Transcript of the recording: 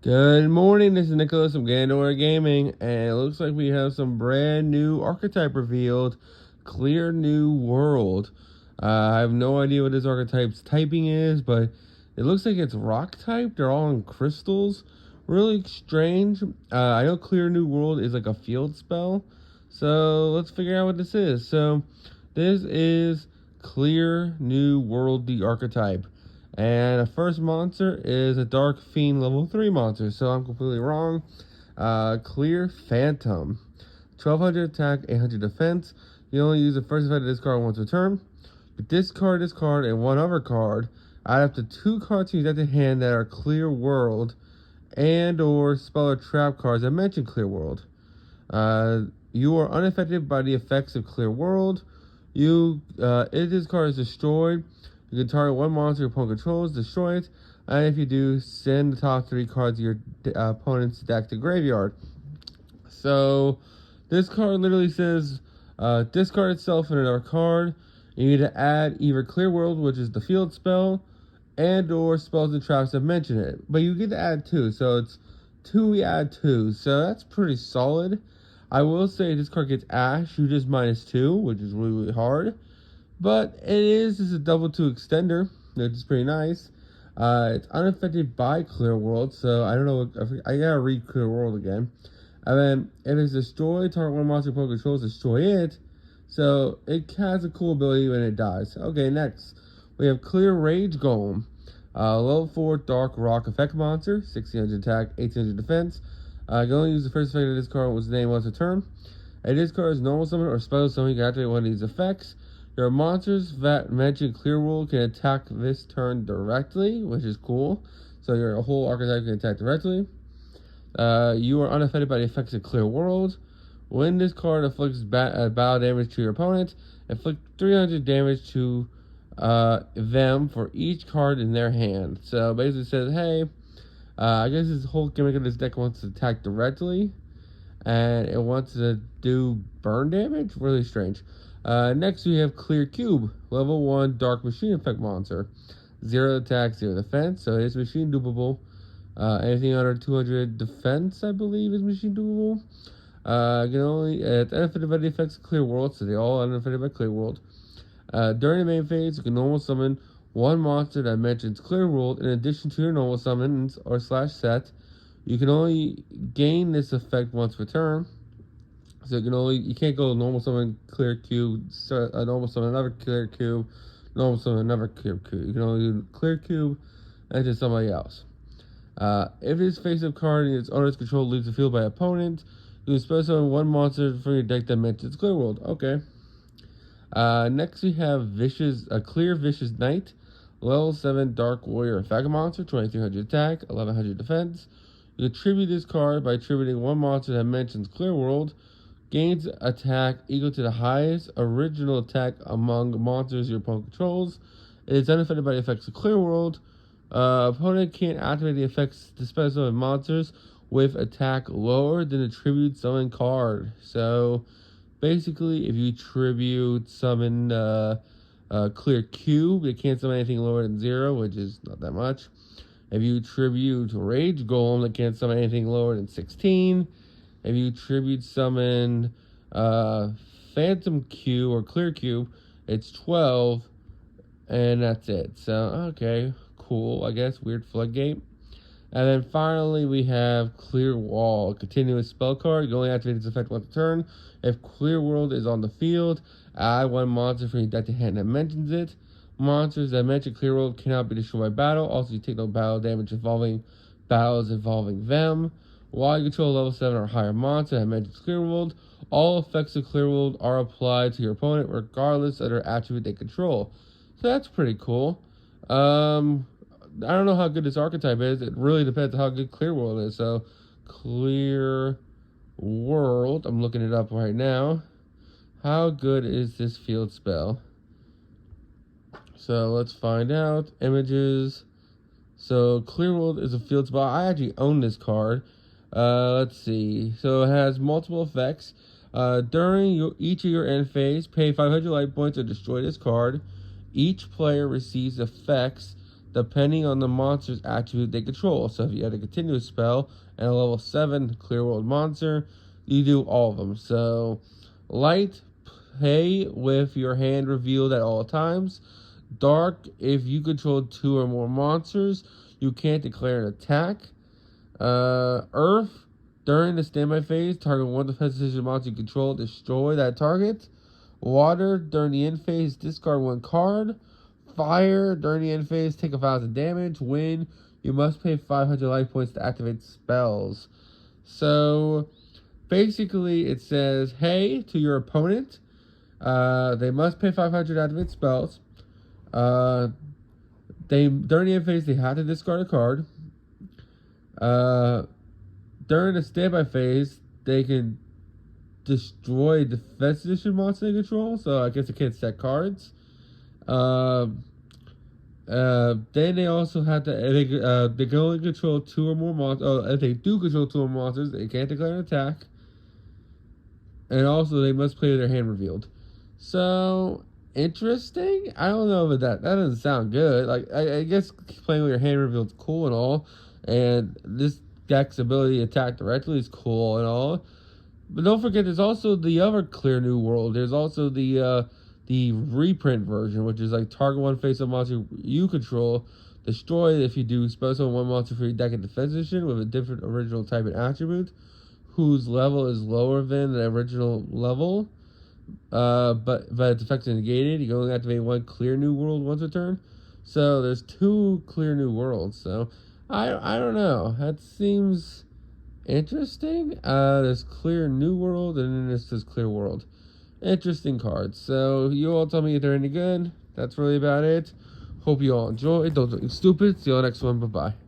Good morning, this is Nicholas from Gandor Gaming, and it looks like we have some brand new archetype revealed. Clear New World. I have no idea what this archetype's typing is, but it looks like it's rock type. They're all in crystals. Really strange. I know Clear New World is like a field spell, so let's figure out what this is. So, this is Clear New World, the archetype. And the first monster is a Dark Fiend level 3 monster, so I'm completely wrong. Clear Phantom. 1200 attack, 800 defense. You only use the first effect of this card once per turn. But discard this card and one other card. Add up to 2 cards to your deck to hand that are Clear World and or spell or trap cards that mention Clear World. You are unaffected by the effects of Clear World. If this card is destroyed, you can target one monster your opponent controls, destroy it, and if you do, send the top 3 cards of your opponent's deck to graveyard. So, this card literally says, discard itself and another card. You need to add either Clear World, which is the field spell, and or spells and traps that mention it. But you get to add 2, so it's 2, we add 2, so that's pretty solid. I will say this card gets Ash, you just -2, which is really, really hard. But it is a double 2 extender, which is pretty nice. It's unaffected by Clear World, so I don't know. I gotta read Clear World again. And then if it's destroyed, target one monster opponent controls, destroy it. So it has a cool ability when it dies. Okay, next we have Clear Rage Golem, level 4 Dark Rock effect monster, 1600 attack, 1800 defense. You can only use the first effect of this card was name once a turn. And this card is normal summon or special summon. You can activate one of these effects. Your monsters that mention Clear World can attack this turn directly, which is cool. So your whole archetype can attack directly. You are unaffected by the effects of Clear World. When this card inflicts battle damage to your opponent, inflict 300 damage to them for each card in their hand. So basically it says, hey, I guess this whole gimmick of this deck wants to attack directly, and it wants to do burn damage. Really strange. Next we have Clear Cube, level 1 Dark Machine effect monster. 0 attack, 0 defense, so it's machine dupable. Anything under 200 defense, I believe, is machine dupable. Can only, it's unaffected by the effects of Clear World, so they all unaffected by Clear World. During the main phase, you can normal summon one monster that mentions Clear World in addition to your normal summons or /set. You can only gain this effect once per turn. So you can't go normal summon Clear Cube, normal summon another Clear Cube, normal summon another Clear Cube. You can only do Clear Cube and to somebody else. If this face-up card in its owner's control leaves the field by opponent, you can special summon one monster from your deck that mentions Clear World. Okay. Next we have Clear Vicious Knight, level 7 Dark Warrior effect monster, 2300 attack, 1100 defense. You attribute this card by attributing one monster that mentions Clear World. Gains attack equal to the highest original attack among monsters your opponent controls. It is unaffected by the effects of Clear World. Opponent can't activate the effects to special monsters with attack lower than the tribute summon card. So basically, if you tribute summon Clear Cube, it can't summon anything lower than 0, which is not that much. If you tribute Rage Golem, it can't summon anything lower than 16. If you tribute summon Phantom Cube or Clear Cube, it's 12, and that's it. So, okay, cool, I guess, weird floodgate. And then finally, we have Clear Wall, continuous spell card. You only activate its effect once a turn. If Clear World is on the field, add one monster from your deck to hand that mentions it. Monsters that mention Clear World cannot be destroyed by battle. Also, you take no battle damage involving battles involving them. While you control level 7 or higher monster that mentions Clear World, all effects of Clear World are applied to your opponent regardless of their attribute they control. So that's pretty cool. I don't know how good this archetype is. It really depends on how good Clear World is. So, Clear World, I'm looking it up right now. How good is this field spell? So, let's find out. Images. So, Clear World is a field spell. I actually own this card. Let's see. So it has multiple effects. During each of your end phase, pay 500 life points or destroy this card. Each player receives effects depending on the monster's attribute they control. So if you had a continuous spell and a level 7 clear world monster, you do all of them. So light, pay with your hand revealed at all times. Dark, if you control 2 or more monsters, you can't declare an attack. Earth, during the standby phase, target one defensive monster you control, destroy that target. Water, during the end phase, discard 1 card. Fire, during the end phase, take 1,000 damage. Wind, you must pay 500 life points to activate spells. So, basically, it says, hey, to your opponent, they must pay 500 to activate spells. During the end phase, they have to discard a card. During the standby phase, they can destroy defense edition monster they control, so I guess they can't set cards. Then they also have to, they can only control 2 or more monsters. Oh, if they do control 2 or more monsters, they can't declare an attack. And also, they must play with their hand revealed. So, interesting? I don't know about that. That doesn't sound good. Like, I guess playing with your hand revealed is cool and all. And this deck's ability to attack directly is cool and all. But don't forget, there's also the other Clear New World. There's also the reprint version, which is like target one face-up monster you control, destroy it if you do special one monster for your deck in defense edition with a different original type and attribute, whose level is lower than the original level, but it's effectively negated. You can only activate 1 Clear New World once a turn. So there's 2 Clear New Worlds. So I don't know. That seems interesting. There's Clear New World, and then there's this Clear World. Interesting cards. So you all tell me if they're any good. That's really about it. Hope you all enjoyed. Don't do anything stupid. See you all next one. Bye-bye.